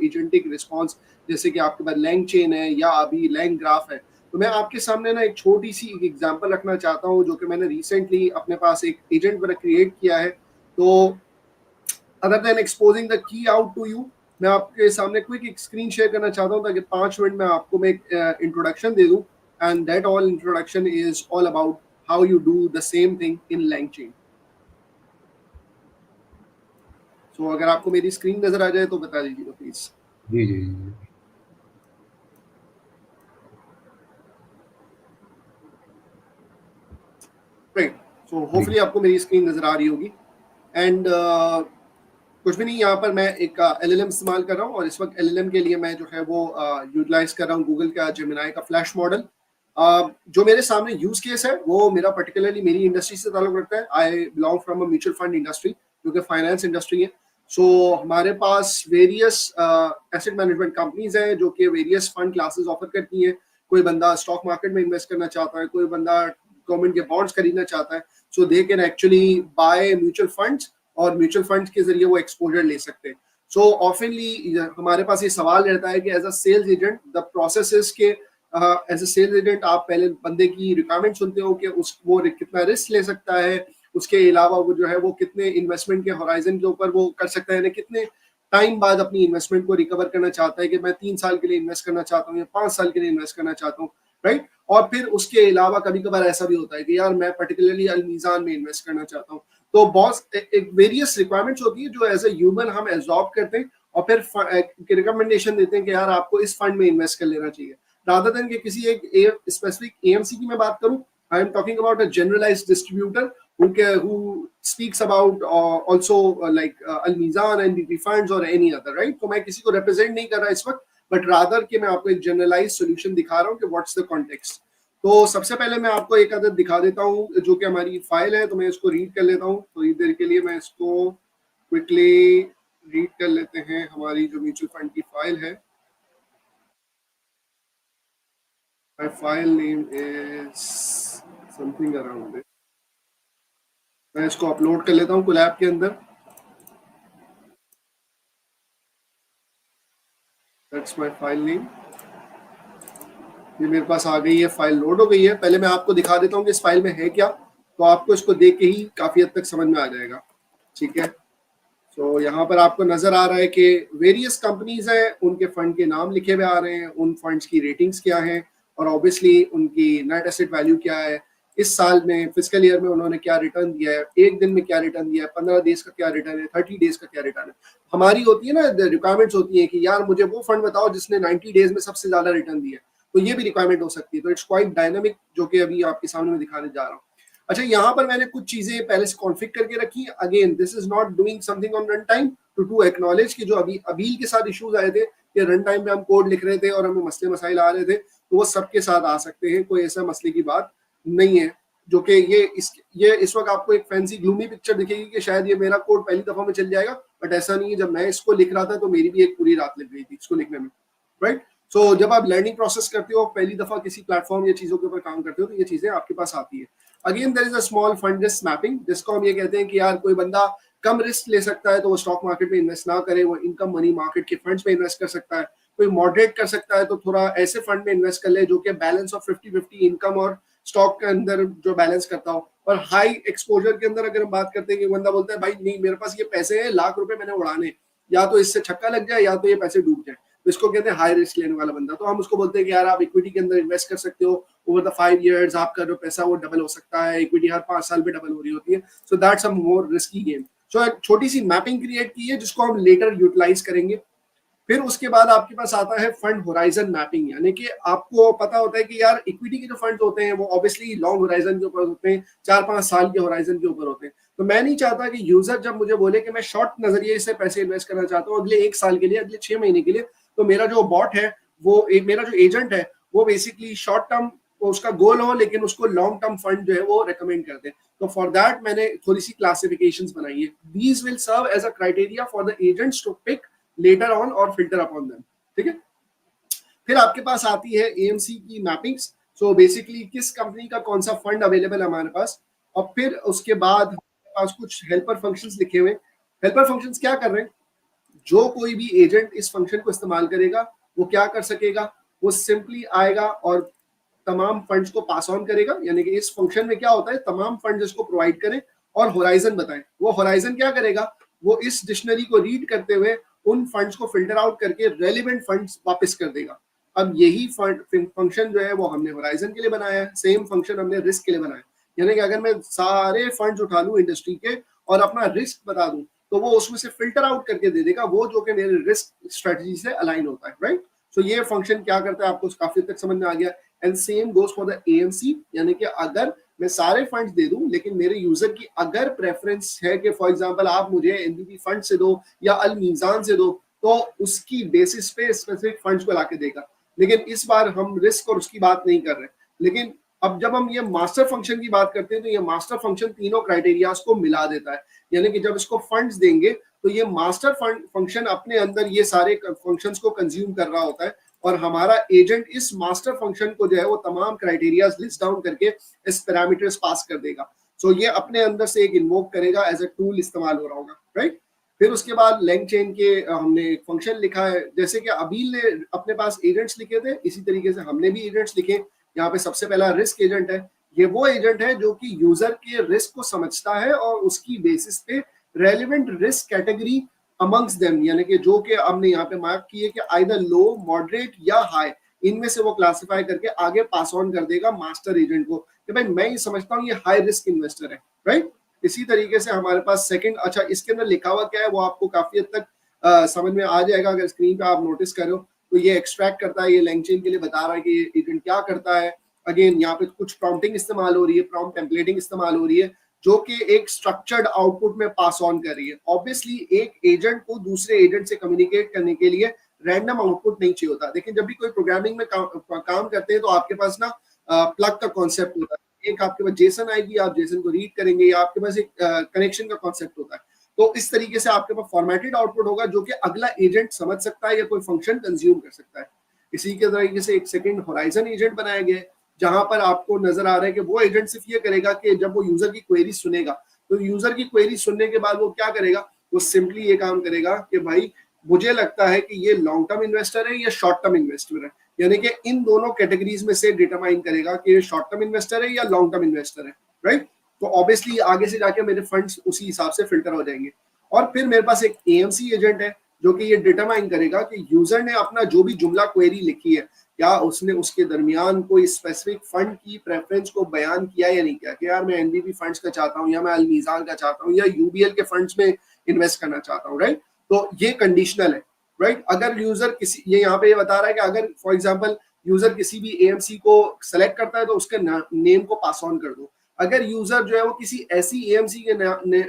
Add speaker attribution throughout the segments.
Speaker 1: Agentic response, जैसे कि आपके पास लैंग चेन है या अभी लैंग ग्राफ है। तो मैं आपके सामने ना एक छोटी सी एक एग्जांपल रखना चाहता हूँ, जो कि मैंने रिसेंटली अपने पास एक एजेंट पर क्रिएट किया है। तो other than exposing the key out to you, मैं आपके सामने क्विक एक स्क्रीन शेयर करना चाहता हूँ, ताकि 5 मिनट में आपको मैं एक इंट्रोडक्शन दे दूँ। And that all introduction is all about how you do the same thing in LangChain. So अगर आपको मेरी स्क्रीन नजर आ जाए तो बता दीजिएगा प्लीज।
Speaker 2: जी जी जी।
Speaker 1: राइट, सो
Speaker 2: जी
Speaker 1: होपफुली आपको मेरी स्क्रीन नजर आ रही होगी। एंड कुछ भी नहीं, यहाँ पर मैं एक एलएलएम इस्तेमाल कर रहा हूँ, और इस वक्त एलएलएम के लिए मैं जो है वो यूटिलाइज कर रहा हूँ गूगल का जेमिनाई का फ्लैश मॉडल। जो मेरे सामने यूज केस है वो मेरा पर्टिकुलरली मेरी इंडस्ट्री से ताल्लुक रखता है। I belong from a mutual fund industry, जो कि फाइनेंस इंडस्ट्री है। सो हमारे पास वेरियस एसेट मैनेजमेंट कंपनीज हैं जो कि वेरियस फंड क्लासेस ऑफर करती हैं। कोई बंदा स्टॉक मार्केट में इन्वेस्ट करना चाहता है, कोई बंदा गवर्नमेंट के बॉन्ड्स खरीदना चाहता है, so they can actually buy mutual funds, और म्यूचुअल फंड्स के जरिए वो एक्सपोजर ले सकते हैं। सो ऑफनली हमारे पास ये सवाल रहता है कि as a sales agent the process is के एज अ सेल्स एजेंट आप पहले बंदे की रिक्वायरमेंट सुनते हो कि उस वो कितना रिस्क ले सकता है, उसके अलावा वो जो है वो कितने इन्वेस्टमेंट के होराइजन के ऊपर वो कर सकता है, कितने टाइम बाद अपनी इन्वेस्टमेंट को रिकवर करना चाहता है, कि मैं 3 साल के लिए इन्वेस्ट करना चाहता हूँ या 5 साल के लिए इन्वेस्ट करना चाहता हूँ। राइट, और फिर उसके अलावा कभी कभार ऐसा भी होता है कि यार मैं पर्टिकुलरली अलमीजान में इन्वेस्ट करना चाहता हूँ। तो बहुत एक वेरियस रिक्वायरमेंट्स होती है जो एज ए ह्यूमन हम एब्जॉर्ब करते हैं, और फिर रिकमेंडेशन देते हैं कि यार आपको इस फंड में इन्वेस्ट कर लेना चाहिए, रादर देन कि किसी एक स्पेसिफिक एएमसी की मैं बात करूं। I am talking about a generalized distributor who speaks about also like Al-Mizan and BP funds or any other, right? तो मैं किसी को represent नहीं कर रहा इस वक्त, but rather कि मैं आपको एक generalized solution दिखा रहा हूँ कि what's the context। तो सबसे पहले मैं आपको एक आदत दिखा देता हूँ जो कि हमारी फाइल है, तो मैं इसको रीड कर लेता हूँ थोड़ी देर के लिए। मैं इसको क्विकली रीड कर लेते हैं। हमारी जो म्यूचुअल फंड की फाइल है, my file name is something around it। मैं इसको अपलोड कर लेता हूँ कोलैब के अंदर। That's my file name. ये मेरे पास आ गई है, फाइल लोड हो गई है। पहले मैं आपको दिखा देता हूँ कि इस फाइल में है क्या, तो आपको इसको देख के ही काफी हद तक समझ में आ जाएगा। ठीक है, तो यहाँ पर आपको नजर आ रहा है कि वेरियस कंपनीज हैं, उनके फंड के नाम लिखे हुए आ रहे हैं, उन फंड्स की रेटिंग्स क्या हैं, और ऑब्वियसली उनकी नेट एसेट वैल्यू क्या है, इस साल में फिजिकल ईयर में उन्होंने क्या रिटर्न दिया है, एक दिन में क्या रिटर्न दिया है, 15 डेज का क्या रिटर्न है, 30 डेज का क्या रिटर्न है। हमारी होती है ना रिक्वायरमेंट्स होती है कि यार मुझे वो फंड बताओ जिसने 90 डेज में सबसे ज्यादा रिटर्न दिया, तो ये भी रिक्वायरमेंट हो सकती है। तो इट्स क्वाइट डायनामिक, जो कि अभी आपके सामने मैं दिखाने जा रहा हूँ। अच्छा, यहाँ पर मैंने कुछ चीजें पहले से कॉन्फ़िगर करके रखी। Again this is not doing something on run time to acknowledge कि जो अभी अबील के साथ इश्यूज आए थे कि रन टाइम पे हम कोड लिख रहे थे और हमें मसले मसाइल आ रहे थे, तो वो सबके साथ आ सकते हैं, कोई ऐसा मसले की बात नहीं है। जो कि ये इस वक्त आपको एक फैंसी ग्लूमी पिक्चर दिखेगी कि शायद ये मेरा कोड पहली दफा में चल जाएगा, बट ऐसा नहीं है। जब मैं इसको लिख रहा था तो मेरी भी एक पूरी रात लग गई थी इसको लिखने में। राइट, सो जब आप लर्निंग प्रोसेस करते हो, पहली दफा किसी प्लेटफॉर्म या चीजों के ऊपर काम करते हो, तो ये चीजें आपके पास आती है। Again there is a small fund risk mapping, जिसको हम ये कहते हैं कि यार कोई बंदा कम रिस्क ले सकता है तो वो स्टॉक मार्केट में इन्वेस्ट ना करे, वो इनकम मनी मार्केट के फंड्स में इन्वेस्ट कर सकता है। कोई मॉडरेट कर सकता है तो थोड़ा ऐसे फंड में इन्वेस्ट कर ले जो कि बैलेंस ऑफ 50-50 इनकम और स्टॉक के अंदर जो बैलेंस करता हो। और हाई एक्सपोजर के अंदर अगर हम बात करते हैं कि बंदा बोलता है भाई नहीं मेरे पास ये पैसे हैं, लाख रुपए मैंने उड़ाने, या तो इससे छक्का लग जाए या तो ये पैसे डूब जाए, तो इसको कहते हैं हाई रिस्क लेने वाला बंदा। तो हम उसको बोलते हैं कि यार आप इक्विटी के अंदर इन्वेस्ट कर सकते हो, ओवर द 5 इयर्स आपका जो पैसा वो डबल हो सकता है, इक्विटी हर 5 साल में डबल हो रही होती है। So that's a more risky game. So एक छोटी सी मैपिंग क्रिएट की है जिसको हम लेटर यूटिलाइज करेंगे। फिर उसके बाद आपके पास आता है फंड होराइजन मैपिंग, यानी कि आपको पता होता है कि यार इक्विटी के जो फंड होते हैं वो ऑब्वियसली लॉन्ग होराइजन के ऊपर होते हैं, 4-5 साल के होराइजन के ऊपर होते हैं। तो मैं नहीं चाहता कि यूजर जब मुझे बोले कि मैं शॉर्ट नजरिए से पैसे इन्वेस्ट करना चाहता हूँ अगले 1 साल के लिए, अगले 6 महीने के लिए, तो मेरा जो बॉट है मेरा जो एजेंट है वो बेसिकली शॉर्ट टर्म उसका गोल हो, लेकिन उसको लॉन्ग टर्म फंड जो है वो रेकमेंड करते हैं। तो फॉर दैट मैंने थोड़ी सी क्लासिफिकेशंस बनाई है। These will serve as a criteria for the agents to pick later on और फिल्टर अपॉन देम। ठीक है, फिर आपके पास आती है एएमसी की मैपिंग्स। सो बेसिकली किस कंपनी का कौन सा फंड अवेलेबल है हमारे पास, और फिर उसके बाद हमारे पास कुछ हेल्पर फंक्शंस लिखे हुए। हेल्पर फंक्शंस क्या कर रहे हैं, जो कोई भी एजेंट इस फंक्शन को इस्तेमाल करेगा वो क्या कर सकेगा, वो सिंपली आएगा और तमाम फंड्स को पास ऑन करेगा। यानी कि इस फंक्शन में क्या होता है, तमाम फंड्स इसको प्रोवाइड करें और होराइजन बताएं। वो होराइजन क्या करेगा, वो इस डिक्शनरी को रीड करते हुए उन फंड्स को फिल्टर आउट करके रेलिवेंट फंड्स वापस कर देगा। अब यही फंक्शन जो है वो हमने होराइजन के लिए बनाया है, सेम फंक्शन हमने रिस्क के लिए बनाया है। यानी कि अगर मैं सारे फंड्स उठा लूं इंडस्ट्री के और अपना रिस्क बता दूं तो वो उसमें से फिल्टर आउट करके दे देगा वो जो कि मेरे रिस्क स्ट्रेटजी से अलाइन होता है, राइट। सो ये फंक्शन क्या करता है आपको काफी तक समझ में आ गया। And same goes for the AMC, यानी कि अगर मैं सारे फंड्स दे दूं लेकिन मेरे यूजर की अगर प्रेफरेंस है कि फॉर एग्जांपल आप मुझे एनबीबी फंड से दो या अल मीजान से दो, तो उसकी बेसिस पे स्पेसिफिक फंड्स को लाके देगा। लेकिन इस बार हम रिस्क और उसकी बात नहीं कर रहे। लेकिन अब जब हम ये मास्टर फंक्शन की बात करते हैं तो ये मास्टर फंक्शन तीनों क्राइटेरियाज को मिला देता है। यानी कि जब इसको फंड्स देंगे तो ये मास्टर फंक्शन अपने अंदर ये सारे फंक्शंस को कंज्यूम कर रहा होता है और हमारा एजेंट इस मास्टर फंक्शन को जो है वो तमाम क्राइटेरियाज लिस्ट डाउन करके इस पैरामीटर्स पास कर देगा। सो ये अपने अंदर से एक इन्वोक करेगा, एज अ टूल इस्तेमाल हो रहा होगा, राइट। फिर उसके बाद लैंग चेन के हमने एक फंक्शन लिखा है, जैसे कि अबील ने अपने पास एजेंट्स लिखे थे इसी तरीके से हमने भी एजेंट्स लिखे। यहाँ पे सबसे पहला रिस्क एजेंट है। ये वो एजेंट है जो कि यूजर के रिस्क को समझता है और उसकी बेसिस पे relevant risk category amongst them, यानी कि जो कि हमने यहाँ पे मार्क किए कि आइदर लो, मॉडरेट या हाई, इनमें से वो क्लासिफाई करके आगे पास ऑन कर देगा मास्टर एजेंट को कि भाई मैं ये समझता हूँ ये हाई रिस्क इन्वेस्टर है, राइट। इसी तरीके से हमारे पास सेकंड, अच्छा इसके अंदर लिखा हुआ क्या है वो आपको काफी हद तक समझ में आ जाएगा अगर स्क्रीन पे आप नोटिस करो तो ये एक्सट्रैक्ट करता है, ये लैंग चेन के लिए बता रहा है कि ये एजेंट क्या करता है। अगेन यहाँ पे कुछ प्रॉम्प्टिंग इस्तेमाल हो रही है, प्रॉम्प्ट टेम्पलेटिंग इस्तेमाल हो रही है जो कि एक स्ट्रक्चर्ड आउटपुट में पास ऑन कर रही है। ऑब्वियसली एक एजेंट को दूसरे एजेंट से कम्युनिकेट करने के लिए रैंडम आउटपुट नहीं चाहिए होता। लेकिन जब भी कोई प्रोग्रामिंग में काम करते हैं तो आपके पास ना प्लग का कॉन्सेप्ट होता है। एक आपके पास जेसन आएगी, आप जेसन को रीड करेंगे, या आपके पास एक कनेक्शन का कॉन्सेप्ट होता है। तो इस तरीके से आपके पास फॉर्मेटेड आउटपुट होगा जो कि अगला एजेंट समझ सकता है या कोई फंक्शन कंज्यूम कर सकता है। इसी के तरीके से एक सेकंड होराइजन एजेंट बनाया गया है जहां पर आपको नजर आ रहा है कि वो एजेंट सिर्फ ये करेगा कि जब वो यूजर की क्वेरी सुनेगा तो यूजर की क्वेरी सुनने के बाद वो क्या करेगा, वो सिंपली ये काम करेगा कि भाई मुझे लगता है कि ये लॉन्ग टर्म इन्वेस्टर है या शॉर्ट टर्म इन्वेस्टर है। यानी कि इन दोनों कैटेगरीज में से डिटरमाइन करेगा कि ये शॉर्ट टर्म इन्वेस्टर है या लॉन्ग टर्म इन्वेस्टर है, राइट। तो ऑब्वियसली आगे से जाके मेरे फंड्स उसी हिसाब से फिल्टर हो जाएंगे। और फिर मेरे पास एक एएमसी एजेंट है जो कि ये डिटरमाइन करेगा कि यूजर ने अपना जो भी जुमला क्वेरी लिखी है क्या उसने उसके दरमियान कोई स्पेसिफिक फंड की प्रेफरेंस को बयान किया या नहीं किया, कि यार मैं एनबीबी फंड्स का चाहता हूँ या मैं अलमीजान का चाहता हूँ या यूबीएल के फंड्स में इन्वेस्ट करना चाहता हूँ, राइट। तो ये कंडीशनल है, राइट। अगर यूजर किसी, ये यहाँ पे ये बता रहा है कि अगर फॉर एग्जांपल यूजर किसी भी एएमसी को सेलेक्ट करता है तो उसके नेम को पास ऑन कर दो। अगर यूजर जो है वो किसी ऐसी एएमसी के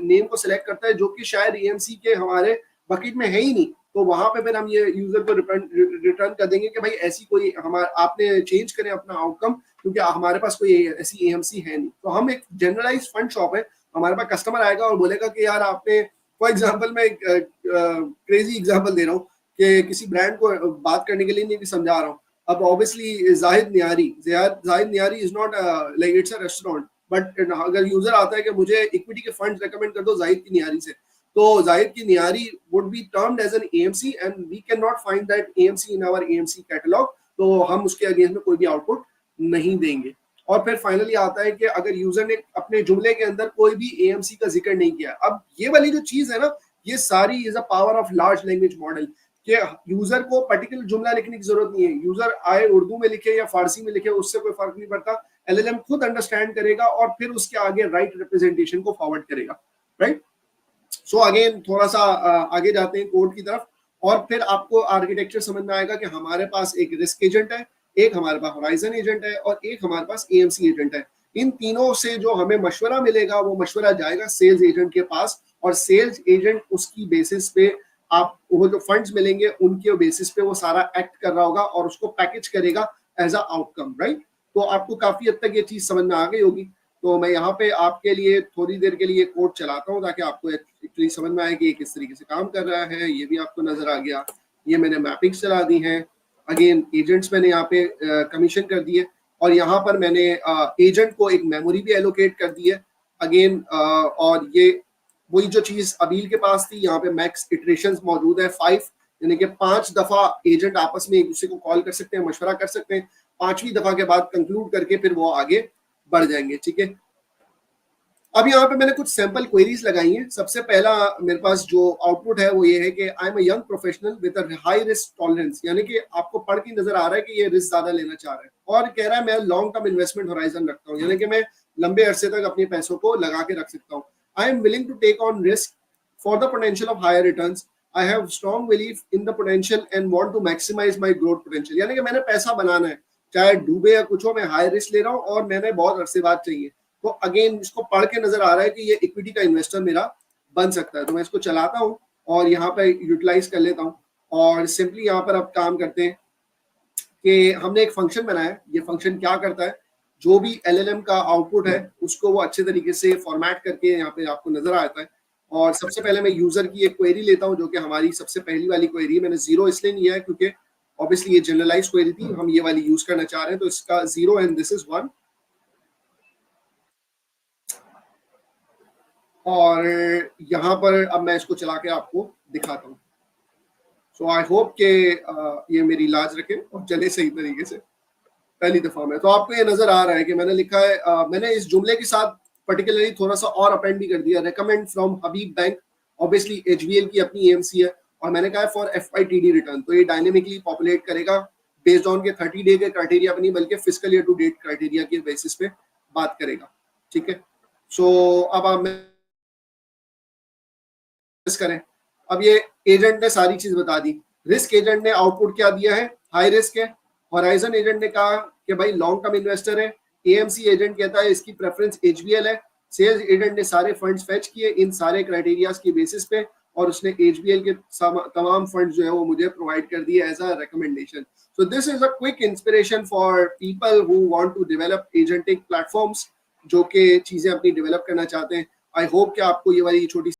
Speaker 1: नेम को सिलेक्ट करता है जो कि शायद एएमसी के हमारे बकेट में है ही नहीं, तो वहां पे फिर हम ये यूजर को रिटर्न कर देंगे कि भाई ऐसी कोई हमारे आपने चेंज करें अपना आउटकम क्योंकि हमारे पास कोई ऐसी एएमसी है नहीं। तो हम एक जनरलाइज फंड शॉप है, हमारे पास कस्टमर आएगा और बोलेगा कि यार आपने, फॉर एग्जांपल मैं एक क्रेजी एग्जांपल दे रहा हूँ कि किसी ब्रांड को बात करने के लिए नहीं समझा रहा हूँ। अब obviously Zahid Nihari is not like it's a restaurant, but अगर यूजर आता है कि मुझे इक्विटी के फंड रेकमेंड कर दो जाहिद की नियारी से, तो जाहिद की नियारी would be termed as an AMC and we cannot find that AMC in our AMC catalog, तो हम उसके अगेंस्ट में कोई भी आउटपुट नहीं देंगे। और फिर फाइनली आता है कि अगर यूजर ने अपने जुमले के अंदर कोई भी AMC का जिक्र नहीं किया। अब ये वाली जो चीज है ना, ये सारी is a power of large language model कि यूजर को पर्टिकुलर जुमला लिखने की जरूरत नहीं है। यूजर आए उर्दू में लिखे या फारसी में लिखे उससे कोई फर्क नहीं पड़ता, एलएलएम खुद अंडरस्टैंड करेगा और फिर उसके आगे राइट रिप्रेजेंटेशन को फॉरवर्ड करेगा, राइट। सो अगेन थोड़ा सा आगे जाते हैं कोड की तरफ और फिर आपको आर्किटेक्चर समझ में आएगा कि हमारे पास एक रिस्क एजेंट है, एक हमारे पास होराइजन एजेंट है और एक हमारे पास एएमसी एजेंट है। इन तीनों से जो हमें मशवरा मिलेगा वो मशवरा जाएगा सेल्स एजेंट के पास और सेल्स एजेंट उसकी बेसिस पे आप वो जो फंड्स मिलेंगे उनके बेसिस पे वो सारा एक्ट कर रहा होगा और उसको पैकेज करेगा एज अ आउटकम, राइट। तो आपको काफी हद तक ये चीज समझ में आ गई होगी। तो मैं यहाँ पे आपके लिए थोड़ी देर के लिए कोड चलाता हूँ ताकि आपको एक्चुअली समझ में आए कि किस तरीके से काम कर रहा है। ये भी आपको नजर आ गया। ये मैंने मैपिंग्स चला दी हैं। अगेन एजेंट्स मैंने यहाँ पे कमीशन कर दिए और यहाँ पर मैंने एजेंट को एक मेमोरी भी एलोकेट कर दी है अगेन। और ये वही जो चीज अबील के पास थी, यहाँ पे मैक्स इटरेशंस मौजूद है 5, यानी कि 5 दफा एजेंट आपस में एक दूसरे को कॉल कर सकते हैं, मशवरा कर सकते हैं, 5वीं दफा के बाद कंक्लूड करके फिर वो आगे बढ़ जाएंगे। ठीक है, अब यहाँ पे मैंने कुछ सैंपल क्वेरीज लगाई हैं। सबसे पहला मेरे पास जो आउटपुट है वो ये है कि I am a young professional with a high risk tolerance, यानी कि आपको पढ़ के नजर आ रहा है कि ये रिस्क ज्यादा लेना चाह रहा है, और कह रहा है मैं लॉन्ग टर्म इन्वेस्टमेंट होराइजन रखता हूँ, यानी कि मैं लंबे अरसे तक अपने पैसों को लगा के रख सकता हूँ। I am willing to take on risk for the potential of higher returns, I have strong belief in the potential and want to maximize my growth potential, यानी कि मैंने पैसा बनाना है, चाहे डूबे या कुछ हो, मैं हाई रिस्क ले रहा हूँ और मैंने बहुत अरसे बाद चाहिए। तो अगेन इसको पढ़ के नजर आ रहा है कि ये इक्विटी का इन्वेस्टर मेरा बन सकता है। तो मैं इसको चलाता हूँ और यहाँ पे यूटिलाइज कर लेता हूँ, और सिंपली यहाँ पर अब काम करते हैं कि हमने एक फंक्शन बनाया। ये फंक्शन क्या करता है, जो भी एलएलएम का आउटपुट है उसको वो अच्छे तरीके से फॉर्मेट करके यहाँ पे आपको नजर आता है। और सबसे पहले मैं यूजर की एक क्वेरी लेता हूँ, जो कि हमारी सबसे पहली वाली क्वेरी है। मैंने 0 इसलिए लिया है क्योंकि ऑब्वियसली ये जनरलाइज क्वेरी थी, हम ये वाली यूज करना चाह रहे हैं, तो इसका 0 एंड दिस इज 1। और यहाँ पर अब मैं इसको चला के आपको दिखाता हूँ। सो आई होप के ये मेरी लाज रखे और चले सही तरीके से पहली दफा में। तो आपको ये नजर आ रहा है कि मैंने लिखा है, मैंने इस जुमले के साथ पर्टिकुलरली थोड़ा सा और अपेंड भी कर दिया, recommend from Habib bank, obviously HBL की अपनी एएमसी है, और मैंने कहा है फॉर एफआईटीडी रिटर्न, तो ये डायनेमिकली पॉपुलेट करेगा बेस्ड ऑन के 30 डे के क्राइटेरिया पर नहीं, बल्कि physical year to date criteria के बेसिस पे बात करेगा। ठीक है, सो अब आप करें। अब ये एजेंट ने सारी चीज बता दी। रिस्क एजेंट ने आउटपुट क्या दिया है, हाई रिस्क है। होराइजन एजेंट ने कहा कि भाई लॉन्ग टर्म इन्वेस्टर है। एएमसी एजेंट कहता है इसकी प्रेफरेंस एचबीएल है। सेल्स एजेंट ने सारे फंड्स फेच किए इन सारे क्राइटेरियाज की बेसिस पे, और उसने एचबीएल के तमाम फंड्स जो है वो मुझे प्रोवाइड कर दिए as a recommendation. So this is a quick inspiration for people who want to develop agentic platforms, जो कि चीजें अपनी डेवलप करना चाहते हैं। आई होप कि आपको ये वाली छोटी